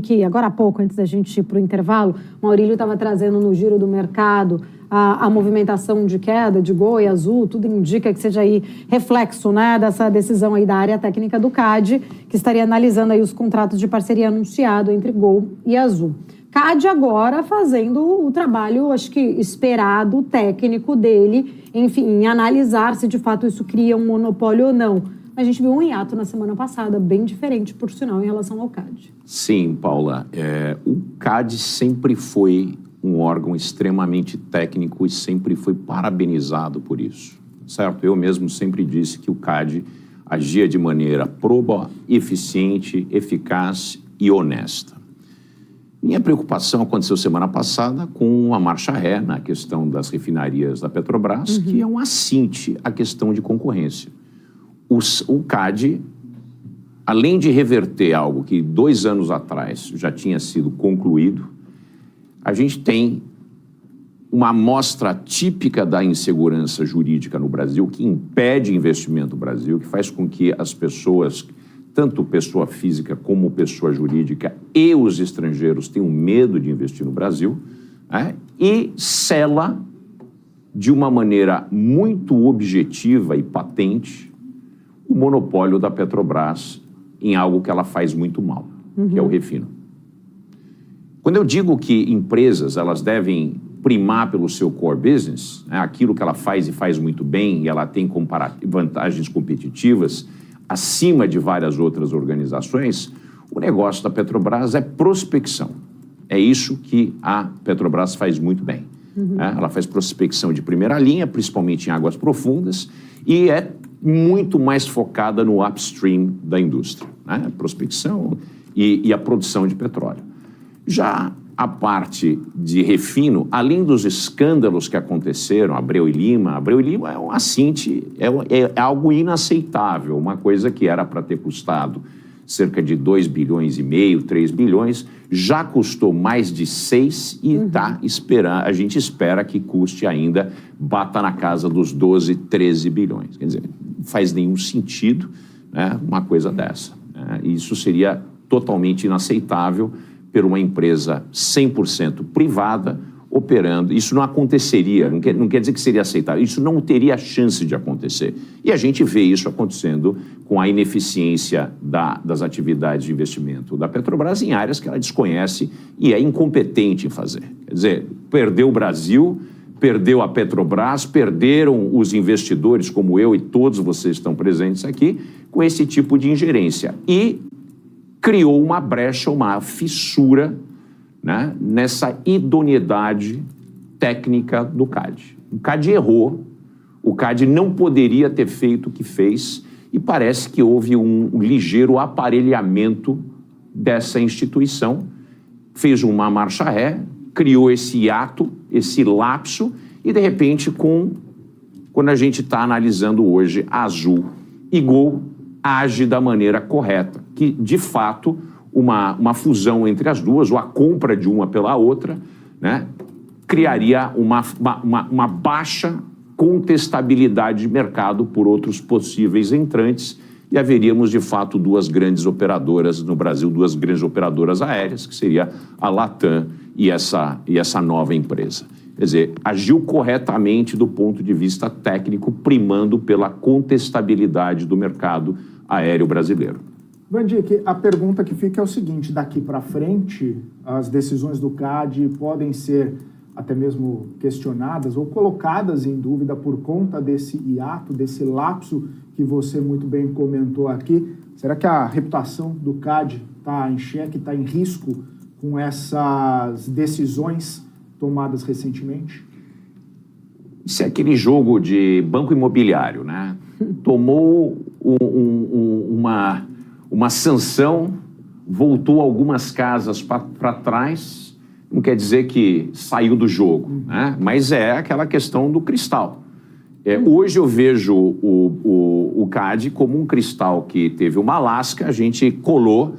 Que agora há pouco, antes da gente ir para o intervalo, o Maurílio estava trazendo no giro do mercado a movimentação de queda de Gol e Azul, tudo indica que seja aí reflexo, né, dessa decisão aí da área técnica do CAD, que estaria analisando aí os contratos de parceria anunciado entre Gol e Azul. CAD agora fazendo o trabalho, acho que esperado, técnico dele, enfim, em analisar se de fato isso cria um monopólio ou não. A gente viu um hiato na semana passada, bem diferente, por sinal, em relação ao CAD. Sim, Paula. O CAD sempre foi um órgão extremamente técnico e sempre foi parabenizado por isso, certo? Eu mesmo sempre disse que o CAD agia de maneira proba, eficiente, eficaz e honesta. Minha preocupação aconteceu semana passada com a marcha ré na questão das refinarias da Petrobras, que é um assinte à questão de concorrência. O CAD, além de reverter algo que 2 anos atrás já tinha sido concluído, a gente tem uma amostra típica da insegurança jurídica no Brasil, que impede investimento no Brasil, que faz com que as pessoas, tanto pessoa física como pessoa jurídica, e os estrangeiros tenham medo de investir no Brasil, né? E sela de uma maneira muito objetiva e patente o monopólio da Petrobras em algo que ela faz muito mal, que é o refino. Quando eu digo que empresas elas devem primar pelo seu core business, né, aquilo que ela faz e faz muito bem, e ela tem vantagens competitivas acima de várias outras organizações, o negócio da Petrobras é prospecção. É isso que a Petrobras faz muito bem. Ela faz prospecção de primeira linha, principalmente em águas profundas, e é muito mais focada no upstream da indústria, né? Prospecção e a produção de petróleo. Já a parte de refino, além dos escândalos que aconteceram, Abreu e Lima é um assinte, é algo inaceitável, uma coisa que era para ter custado cerca de 2,5 bilhões, 3 bilhões, já custou mais de 6 e a gente espera que custe ainda, bata na casa dos 12, 13 bilhões. Quer dizer, não faz nenhum sentido, né, uma coisa dessa. Isso seria totalmente inaceitável por uma empresa 100% privada operando. Isso não aconteceria, não quer dizer que seria aceitável, isso não teria chance de acontecer. E a gente vê isso acontecendo com a ineficiência das atividades de investimento da Petrobras em áreas que ela desconhece e é incompetente em fazer. Quer dizer, perdeu o Brasil, perdeu a Petrobras, perderam os investidores como eu e todos vocês estão presentes aqui com esse tipo de ingerência. E criou uma brecha, uma fissura, né, nessa idoneidade técnica do CAD. O CAD errou, o CAD não poderia ter feito o que fez e parece que houve um ligeiro aparelhamento dessa instituição, fez uma marcha ré, criou esse hiato, esse lapso e, de repente, quando a gente está analisando hoje Azul e Gol, age da maneira correta, que, de fato, uma fusão entre as duas, ou a compra de uma pela outra, né, criaria uma baixa contestabilidade de mercado por outros possíveis entrantes e haveríamos, de fato, 2 grandes operadoras no Brasil, 2 grandes operadoras aéreas, que seria a Latam e essa nova empresa. Quer dizer, agiu corretamente do ponto de vista técnico, primando pela contestabilidade do mercado aéreo brasileiro. Vandick, a pergunta que fica é o seguinte: daqui para frente, as decisões do CAD podem ser até mesmo questionadas ou colocadas em dúvida por conta desse hiato, desse lapso que você muito bem comentou aqui. Será que a reputação do CAD está em xeque, está em risco com essas decisões tomadas recentemente? Isso é aquele jogo de banco imobiliário, né? Tomou uma sanção, voltou algumas casas para trás, não quer dizer que saiu do jogo, né? Mas é aquela questão do cristal. Hoje eu vejo o CAD como um cristal que teve uma lasca, a gente colou,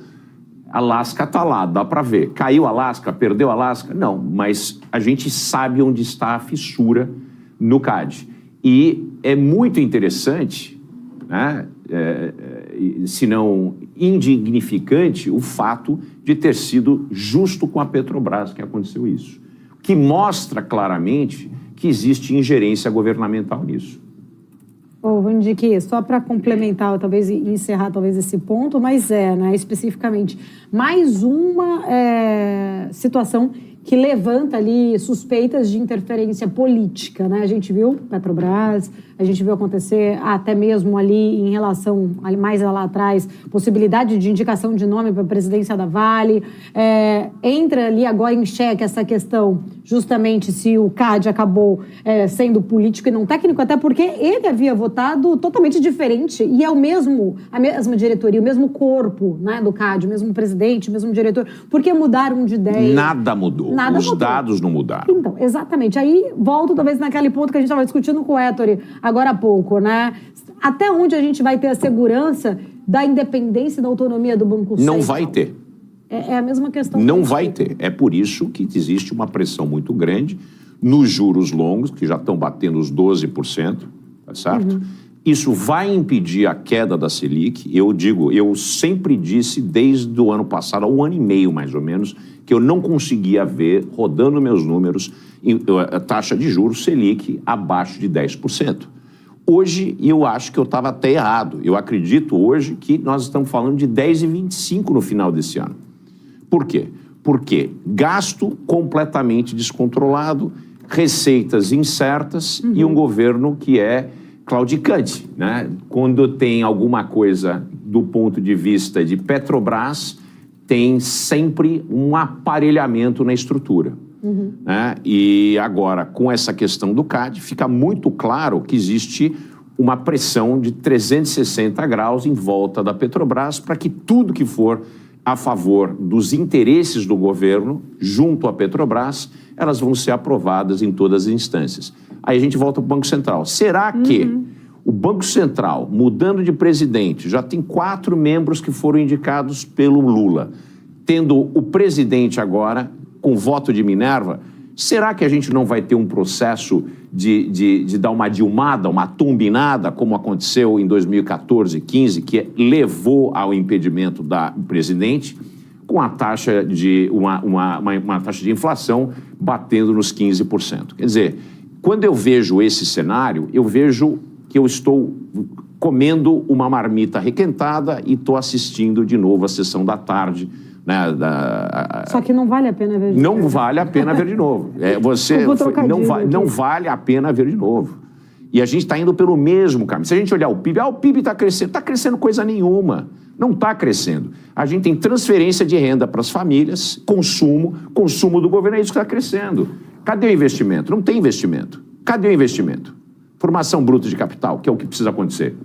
a lasca está lá, dá para ver. Caiu a lasca, perdeu a lasca? Não, mas a gente sabe onde está a fissura no CAD. E é muito interessante, né? se não indignificante, o fato de ter sido justo com a Petrobras que aconteceu isso, que mostra claramente que existe ingerência governamental nisso. Vandique, só para complementar, talvez, e encerrar talvez esse ponto, mas né, especificamente, mais uma situação que levanta ali suspeitas de interferência política, né? A gente viu Petrobras, a gente viu acontecer até mesmo ali em relação, mais lá atrás, possibilidade de indicação de nome para a presidência da Vale. Entra ali agora em xeque essa questão, justamente se o CAD acabou sendo político e não técnico, até porque ele havia votado totalmente diferente e é a mesma diretoria, o mesmo corpo, né, do CAD, o mesmo presidente, o mesmo diretor. Por que mudaram de ideia? Nada mudou. Os dados não mudaram. Então, exatamente. Aí volto talvez naquele ponto que a gente estava discutindo com o Héctor agora há pouco, né? Até onde a gente vai ter a segurança da independência e da autonomia do Banco Central? Não vai ter. É a mesma questão. Não vai ter. É por isso que existe uma pressão muito grande nos juros longos, que já estão batendo os 12%, tá certo? Uhum. Isso vai impedir a queda da Selic. Eu sempre disse desde o ano passado, há um ano e meio mais ou menos, que eu não conseguia ver, rodando meus números, a taxa de juros Selic abaixo de 10%. Hoje, eu acho que eu estava até errado. Eu acredito hoje que nós estamos falando de 10,25 no final desse ano. Por quê? Porque gasto completamente descontrolado, receitas incertas e um governo que é claudicante, né? Quando tem alguma coisa do ponto de vista de Petrobras, tem sempre um aparelhamento na estrutura. Né? E agora, com essa questão do CAD, fica muito claro que existe uma pressão de 360 graus em volta da Petrobras para que tudo que for a favor dos interesses do governo, junto à Petrobras, elas vão ser aprovadas em todas as instâncias. Aí a gente volta para o Banco Central. Será que o Banco Central, mudando de presidente, já tem 4 membros que foram indicados pelo Lula, tendo o presidente agora com voto de Minerva, será que a gente não vai ter um processo de dar uma dilmada, uma tumbinada, como aconteceu em 2014, 15, que levou ao impedimento do presidente, com a taxa de uma taxa de inflação batendo nos 15%? Quer dizer, quando eu vejo esse cenário, eu vejo que eu estou comendo uma marmita requentada e estou assistindo de novo a sessão da tarde. Né, Só que não vale a pena ver de novo. Não vale a pena ver de novo. Não vale a pena ver de novo. E a gente está indo pelo mesmo caminho. Se a gente olhar o PIB está crescendo. Está crescendo coisa nenhuma. Não está crescendo. A gente tem transferência de renda para as famílias, consumo do governo, é isso que está crescendo. Cadê o investimento? Não tem investimento. Cadê o investimento? Formação bruta de capital, que é o que precisa acontecer.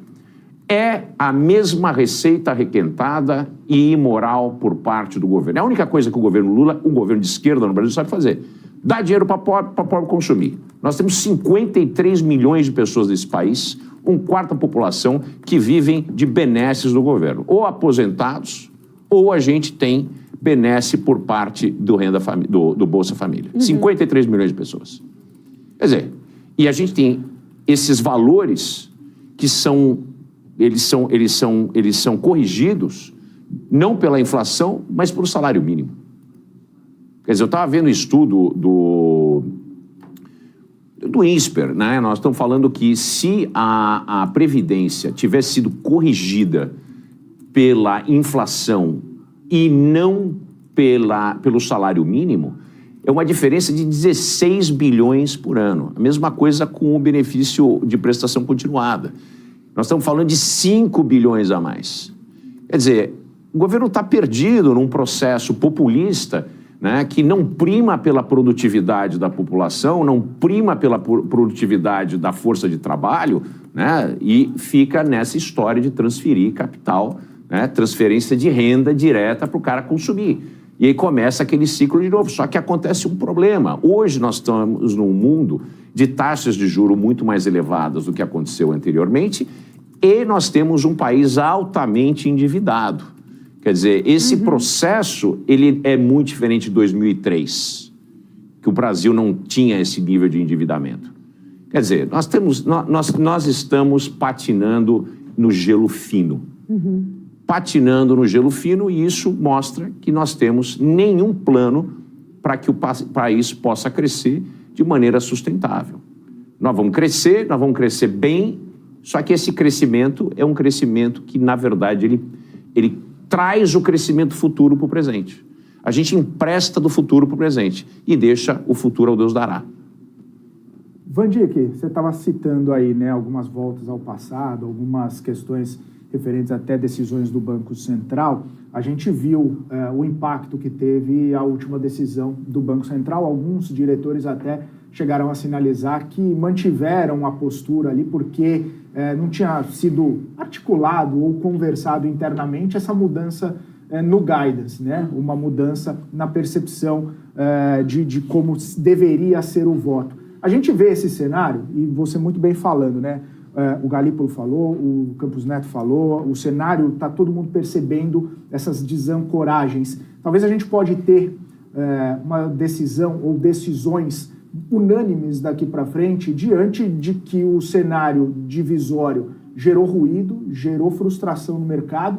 É a mesma receita requentada e imoral por parte do governo. É a única coisa que o governo Lula, o governo de esquerda no Brasil, sabe fazer. Dá dinheiro para pobre consumir. Nós temos 53 milhões de pessoas nesse país, 1/4 da população, que vivem de benesses do governo. Ou aposentados, ou a gente tem benesse por parte do Bolsa Família. 53 milhões de pessoas. Quer dizer, e a gente tem esses valores que eles são corrigidos não pela inflação, mas pelo salário mínimo. Quer dizer, eu estava vendo um estudo do INSPER, né? Nós estamos falando que se a Previdência tivesse sido corrigida pela inflação e não pelo salário mínimo, é uma diferença de 16 bilhões por ano. A mesma coisa com o benefício de prestação continuada. Nós estamos falando de 5 bilhões a mais. Quer dizer, o governo está perdido num processo populista, né, que não prima pela produtividade da população, não prima pela produtividade da força de trabalho, né, e fica nessa história de transferir capital, né, transferência de renda direta para o cara consumir. E aí começa aquele ciclo de novo. Só que acontece um problema. Hoje nós estamos num mundo de taxas de juros muito mais elevadas do que aconteceu anteriormente e nós temos um país altamente endividado. Quer dizer, esse processo ele é muito diferente de 2003, que o Brasil não tinha esse nível de endividamento. Quer dizer, nós estamos patinando no gelo fino. patinando no gelo fino, e isso mostra que nós temos nenhum plano para que o país possa crescer de maneira sustentável. Nós vamos crescer bem, só que esse crescimento é um crescimento que, na verdade, ele traz o crescimento futuro para o presente. A gente empresta do futuro para o presente e deixa o futuro ao Deus dará. Vandique, você estava citando aí, né, algumas voltas ao passado, algumas questões referentes até decisões do Banco Central. A gente viu o impacto que teve a última decisão do Banco Central. Alguns diretores até chegaram a sinalizar que mantiveram a postura ali porque não tinha sido articulado ou conversado internamente essa mudança no guidance, né? Uma mudança na percepção de como deveria ser o voto. A gente vê esse cenário, e você muito bem falando, né? O Galípolo falou, o Campos Neto falou, o cenário, está todo mundo percebendo essas desancoragens. Talvez a gente pode ter uma decisão ou decisões unânimes daqui para frente, diante de que o cenário divisório gerou ruído, gerou frustração no mercado,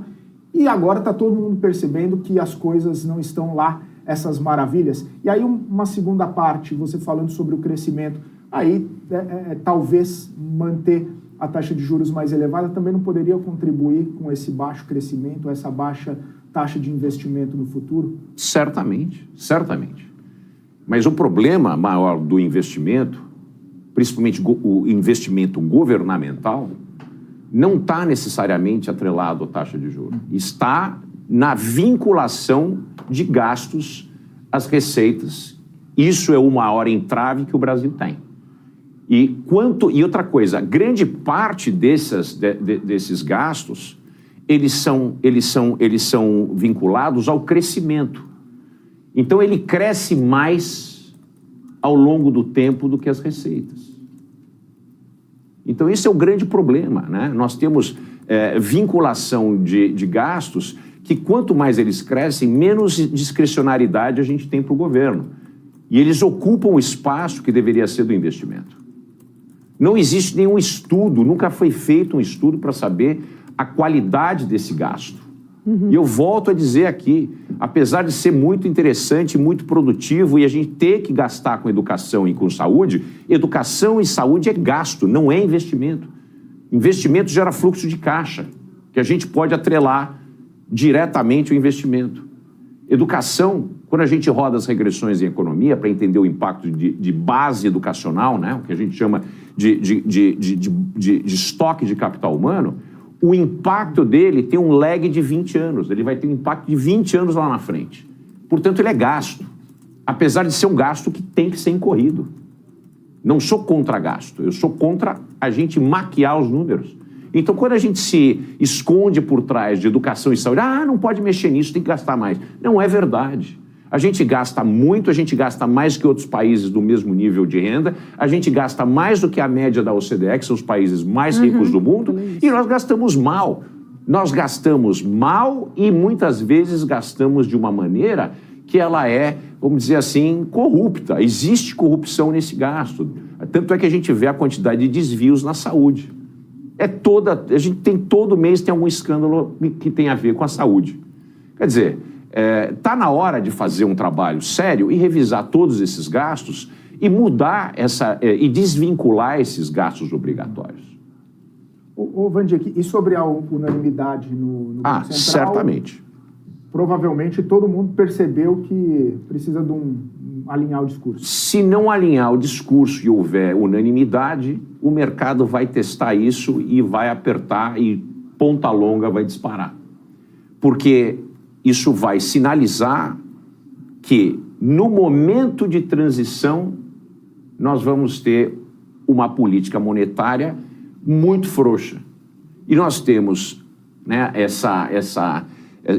e agora está todo mundo percebendo que as coisas não estão lá, essas maravilhas. E aí uma segunda parte, você falando sobre o crescimento, aí talvez manter a taxa de juros mais elevada também não poderia contribuir com esse baixo crescimento, essa baixa taxa de investimento no futuro? Certamente, certamente. Mas o problema maior do investimento, principalmente o investimento governamental, não está necessariamente atrelado à taxa de juros. Está na vinculação de gastos às receitas. Isso é o maior entrave que o Brasil tem. E outra coisa, grande parte desses gastos, eles são vinculados ao crescimento. Então, ele cresce mais ao longo do tempo do que as receitas. Então, esse é o grande problema, né? Nós temos vinculação de gastos que, quanto mais eles crescem, menos discricionariedade a gente tem para o governo. E eles ocupam o espaço que deveria ser do investimento. Não existe nenhum estudo, nunca foi feito um estudo para saber a qualidade desse gasto. E eu volto a dizer aqui, apesar de ser muito interessante, muito produtivo, e a gente ter que gastar com educação e com saúde, educação e saúde é gasto, não é investimento. Investimento gera fluxo de caixa, que a gente pode atrelar diretamente o investimento. Educação, quando a gente roda as regressões em economia para entender o impacto de base educacional, né, o que a gente chama de estoque de capital humano, o impacto dele tem um lag de 20 anos. Ele vai ter um impacto de 20 anos lá na frente. Portanto, ele é gasto. Apesar de ser um gasto que tem que ser incorrido. Não sou contra gasto. Eu sou contra a gente maquiar os números. Então, quando a gente se esconde por trás de educação e saúde, não pode mexer nisso, tem que gastar mais. Não é verdade. A gente gasta muito, a gente gasta mais que outros países do mesmo nível de renda, a gente gasta mais do que a média da OCDE, que são os países mais ricos do mundo, e nós gastamos mal. Nós gastamos mal e muitas vezes gastamos de uma maneira que ela é, vamos dizer assim, corrupta. Existe corrupção nesse gasto. Tanto é que a gente vê a quantidade de desvios na saúde. A gente tem todo mês tem algum escândalo que tem a ver com a saúde. Quer dizer, está na hora de fazer um trabalho sério e revisar todos esses gastos e mudar e desvincular esses gastos obrigatórios. Vandique, e sobre a unanimidade no Banco Central? Certamente. Provavelmente todo mundo percebeu que precisa de alinhar o discurso. Se não alinhar o discurso e houver unanimidade, o mercado vai testar isso e vai apertar e ponta longa vai disparar. Porque isso vai sinalizar que, no momento de transição, nós vamos ter uma política monetária muito frouxa. E nós temos, né,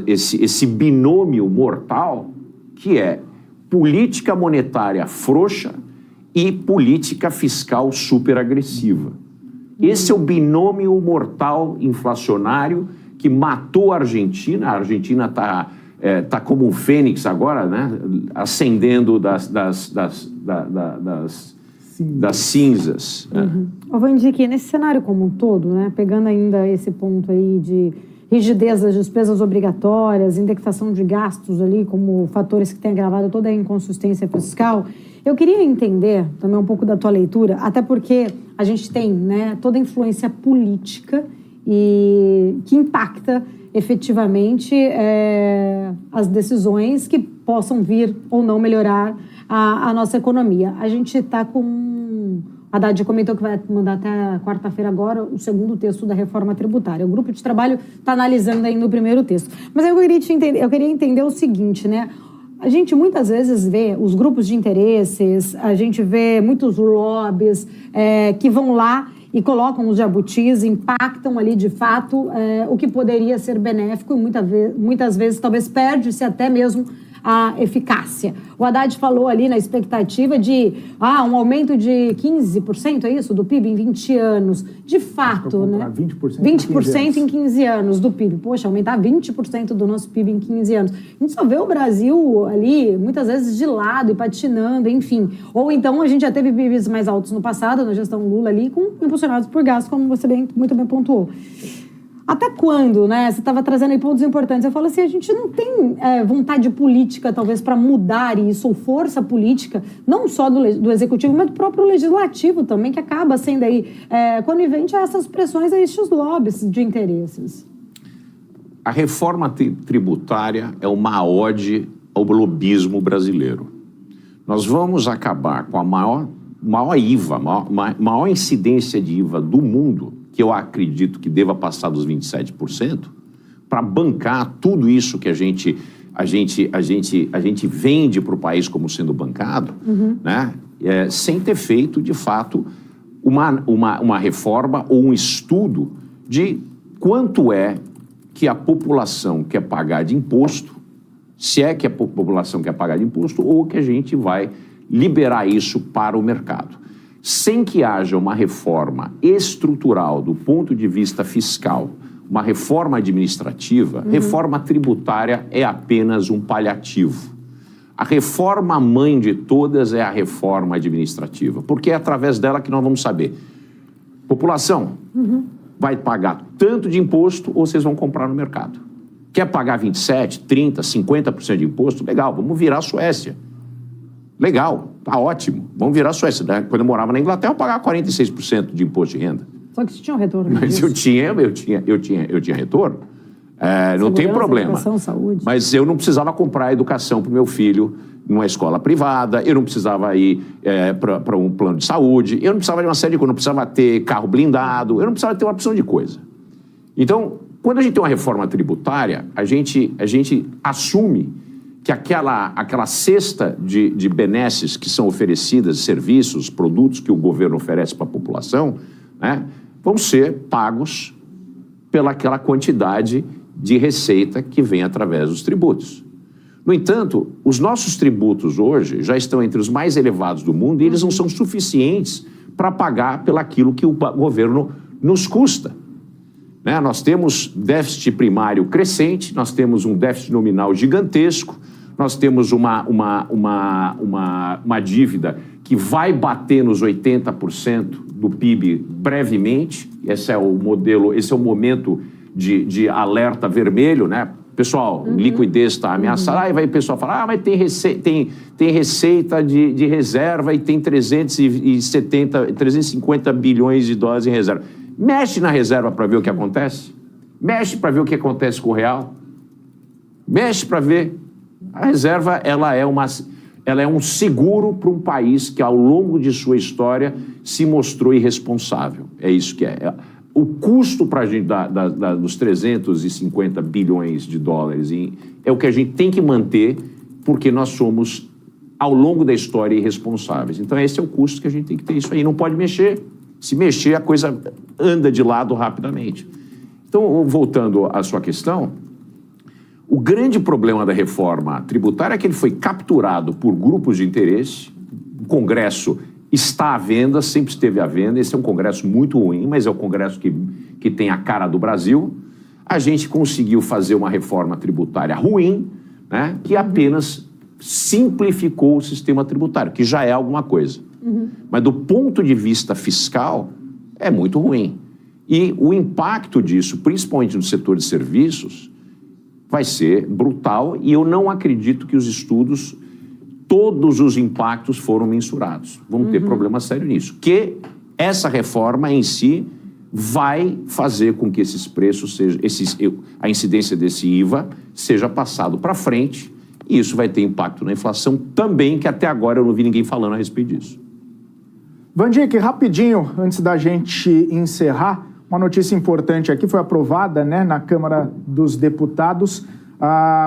esse binômio mortal que é política monetária frouxa e política fiscal super agressiva. Esse é o binômio mortal inflacionário que matou a Argentina. A Argentina está como um fênix agora, né? Ascendendo das cinzas. Vandique, nesse cenário como um todo, né? Pegando ainda esse ponto aí de rigidez das despesas obrigatórias, indexação de gastos ali como fatores que têm agravado toda a inconsistência fiscal. Eu queria entender também um pouco da tua leitura, até porque a gente tem, né, toda a influência política e que impacta efetivamente as decisões que possam vir ou não melhorar a nossa economia. A gente está com... A Haddad comentou que vai mandar até quarta-feira agora o segundo texto da reforma tributária. O grupo de trabalho está analisando ainda o primeiro texto. Mas eu queria entender o seguinte, né? A gente muitas vezes vê os grupos de interesses, a gente vê muitos lobbies que vão lá e colocam os jabutis, impactam ali de fato o que poderia ser benéfico e muitas vezes talvez perde-se até mesmo a eficácia. O Haddad falou ali na expectativa de um aumento de 15%, é isso, do PIB em 20 anos. De fato, né? 20% em 15 anos do PIB. Poxa, aumentar 20% do nosso PIB em 15 anos. A gente só vê o Brasil ali, muitas vezes de lado e patinando, enfim. Ou então a gente já teve PIBs mais altos no passado, na gestão Lula ali, impulsionados por gastos, como você muito bem pontuou. Até quando, né? Você estava trazendo aí pontos importantes. Eu falo assim, a gente não tem vontade política, talvez, para mudar isso, ou força política, não só do executivo, mas do próprio legislativo também, que acaba sendo aí conivente a essas pressões, a estes lobbies de interesses. A reforma tributária é uma ode ao lobismo brasileiro. Nós vamos acabar com a maior IVA, maior incidência de IVA do mundo, que eu acredito que deva passar dos 27%, para bancar tudo isso que a gente vende para o país como sendo bancado, né? Sem ter feito, de fato, uma reforma ou um estudo de quanto é que a população quer pagar de imposto, se é que a população quer pagar de imposto, ou que a gente vai liberar isso para o mercado. Sem que haja uma reforma estrutural do ponto de vista fiscal, uma reforma administrativa, reforma tributária é apenas um paliativo. A reforma mãe de todas é a reforma administrativa, porque é através dela que nós vamos saber. População vai pagar tanto de imposto ou vocês vão comprar no mercado. Quer pagar 27%, 30%, 50% de imposto? Legal, vamos virar a Suécia. Legal, tá ótimo, vamos virar a Suécia. Quando eu morava na Inglaterra, eu pagava 46% de imposto de renda. Só que você tinha um retorno. Mas eu tinha retorno. Não tem problema. Educação, saúde. Mas eu não precisava comprar educação para o meu filho numa escola privada, eu não precisava ir para um plano de saúde, eu não precisava de uma série de coisas, eu não precisava ter carro blindado, eu não precisava ter uma opção de coisa. Então, quando a gente tem uma reforma tributária, a gente assume que aquela cesta de benesses que são oferecidas, serviços, produtos que o governo oferece para a população, né, vão ser pagos pelaquela quantidade de receita que vem através dos tributos. No entanto, os nossos tributos hoje já estão entre os mais elevados do mundo e eles não são suficientes para pagar pelaquilo que o governo nos custa. Né? Nós temos déficit primário crescente, nós temos um déficit nominal gigantesco, nós temos uma dívida que vai bater nos 80% do PIB brevemente. Esse é o modelo, esse é o momento de alerta vermelho, né? Pessoal, liquidez está ameaçada. Aí vai o pessoal falar, mas tem receita de reserva e tem 350 bilhões de dólares em reserva. Mexe na reserva para ver o que acontece. Mexe para ver o que acontece com o real. Mexe para ver. A reserva, ela é um seguro para um país que, ao longo de sua história, se mostrou irresponsável. É isso que é. O custo para a gente dos 350 bilhões de dólares é o que a gente tem que manter, porque nós somos, ao longo da história, irresponsáveis. Então, esse é o custo que a gente tem que ter. Isso aí não pode mexer. Se mexer, a coisa anda de lado rapidamente. Então, voltando à sua questão, o grande problema da reforma tributária é que ele foi capturado por grupos de interesse. O Congresso está à venda, sempre esteve à venda. Esse é um Congresso muito ruim, mas é o Congresso que tem a cara do Brasil. A gente conseguiu fazer uma reforma tributária ruim, né, que apenas simplificou o sistema tributário, que já é alguma coisa. Mas do ponto de vista fiscal, é muito ruim. E o impacto disso, principalmente no setor de serviços, vai ser brutal, e eu não acredito que os estudos, todos os impactos foram mensurados. Vamos ter problema sério nisso. Que essa reforma em si vai fazer com que esses preços sejam, a incidência desse IVA seja passado para frente, e isso vai ter impacto na inflação também, que até agora eu não vi ninguém falando a respeito disso. Vandic, rapidinho, antes da gente encerrar, uma notícia importante aqui, foi aprovada, né, na Câmara dos Deputados,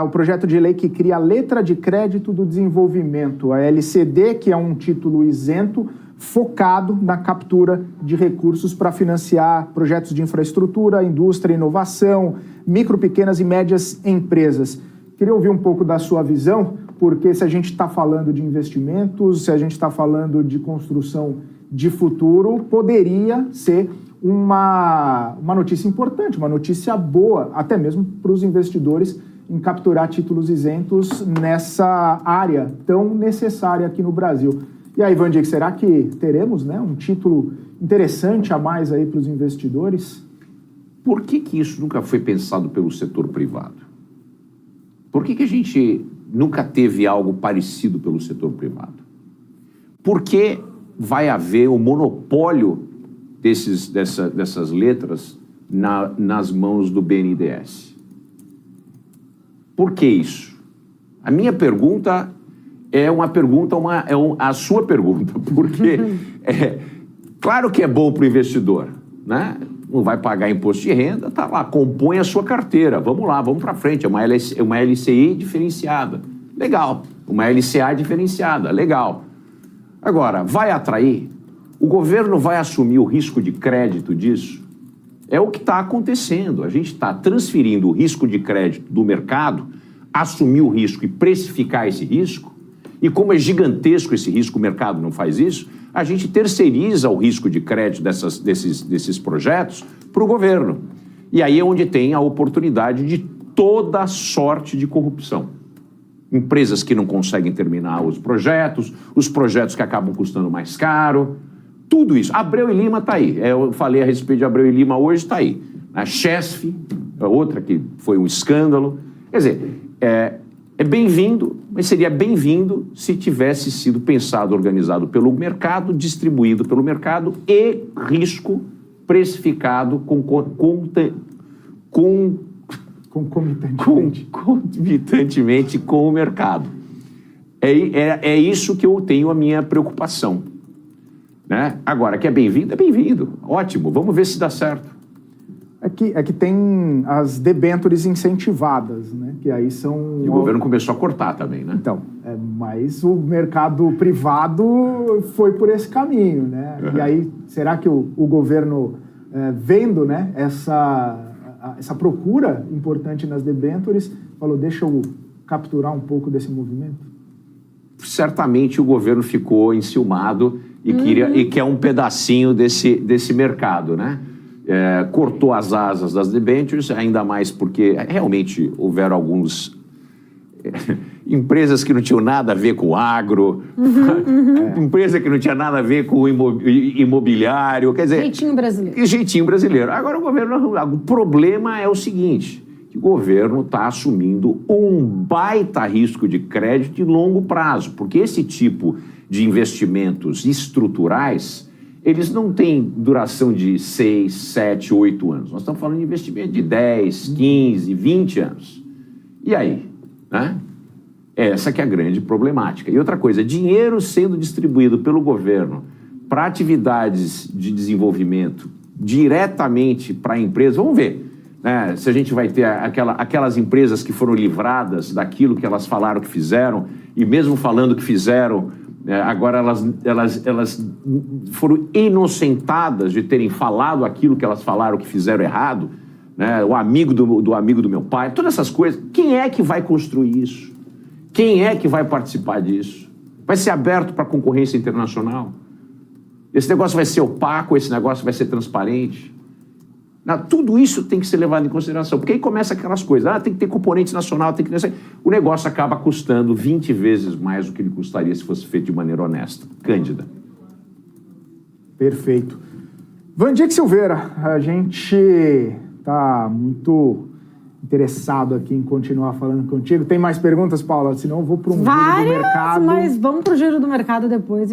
o projeto de lei que cria a Letra de Crédito do Desenvolvimento, a LCD, que é um título isento, focado na captura de recursos para financiar projetos de infraestrutura, indústria, inovação, micro, pequenas e médias empresas. Queria ouvir um pouco da sua visão, porque se a gente está falando de investimentos, se a gente está falando de construção de futuro, poderia ser uma notícia importante, uma notícia boa, até mesmo para os investidores, em capturar títulos isentos nessa área tão necessária aqui no Brasil. E aí, Vandic, será que teremos, né, um título interessante a mais aí para os investidores? Por que isso nunca foi pensado pelo setor privado? Por que a gente nunca teve algo parecido pelo setor privado? Por que vai haver o monopólio dessas letras nas mãos do BNDES? Por que isso? A minha pergunta é uma pergunta, a sua pergunta, porque claro que é bom para o investidor, né? Não vai pagar imposto de renda, tá lá, compõe a sua carteira, vamos lá, vamos para frente, é uma LCI diferenciada, legal, uma LCA diferenciada, legal. Agora, vai atrair? O governo vai assumir o risco de crédito disso? É o que está acontecendo. A gente está transferindo o risco de crédito do mercado, assumir o risco e precificar esse risco. E como é gigantesco esse risco, o mercado não faz isso, a gente terceiriza o risco de crédito desses projetos para o governo. E aí é onde tem a oportunidade de toda sorte de corrupção. Empresas que não conseguem terminar os projetos que acabam custando mais caro, tudo isso. Abreu e Lima está aí. Eu falei a respeito de Abreu e Lima hoje, está aí. A Chesf, outra que foi um escândalo. Quer dizer, é bem-vindo, mas seria bem-vindo se tivesse sido pensado, organizado pelo mercado, distribuído pelo mercado e risco precificado concomitantemente com o mercado. É isso que eu tenho a minha preocupação. Né? Agora, que é bem-vindo, ótimo, vamos ver se dá certo. É que tem as debêntures incentivadas, né? Que aí são... E o governo começou a cortar também, né? Então, mas o mercado privado foi por esse caminho, né? Uhum. E aí, será que o governo, vendo, né, essa procura importante nas debêntures, falou, deixa eu capturar um pouco desse movimento? Certamente o governo ficou enciumado e quer um pedacinho desse mercado, né? Cortou as asas das debêntures, ainda mais porque realmente houveram alguns empresas que não tinham nada a ver com o agro, empresa que não tinha nada a ver com o imobiliário, quer dizer... Jeitinho brasileiro. Agora o problema é o seguinte, que o governo está assumindo um baita risco de crédito de longo prazo, porque esse tipo de investimentos estruturais, eles não têm duração de 6, 7, 8 anos. Nós estamos falando de investimento de 10, 15, 20 anos. E aí? Né? Essa que é a grande problemática. E outra coisa, dinheiro sendo distribuído pelo governo para atividades de desenvolvimento diretamente para a empresa, vamos ver, né, se a gente vai ter aquelas empresas que foram livradas daquilo que elas falaram que fizeram, e mesmo falando que fizeram, agora elas foram inocentadas de terem falado aquilo que elas falaram que fizeram errado, né? O amigo do amigo do meu pai, todas essas coisas. Quem é que vai construir isso? Quem é que vai participar disso? Vai ser aberto para concorrência internacional? Esse negócio vai ser opaco, esse negócio vai ser transparente? Não, tudo isso tem que ser levado em consideração, porque aí começa aquelas coisas, tem que ter componente nacional, tem que ter... O negócio acaba custando 20 vezes mais do que ele custaria se fosse feito de maneira honesta, cândida. Perfeito. Vandique Silveira, a gente está muito interessado aqui em continuar falando contigo. Tem mais perguntas, Paula? Senão eu vou para um giro do mercado. Mas vamos para o giro do mercado depois.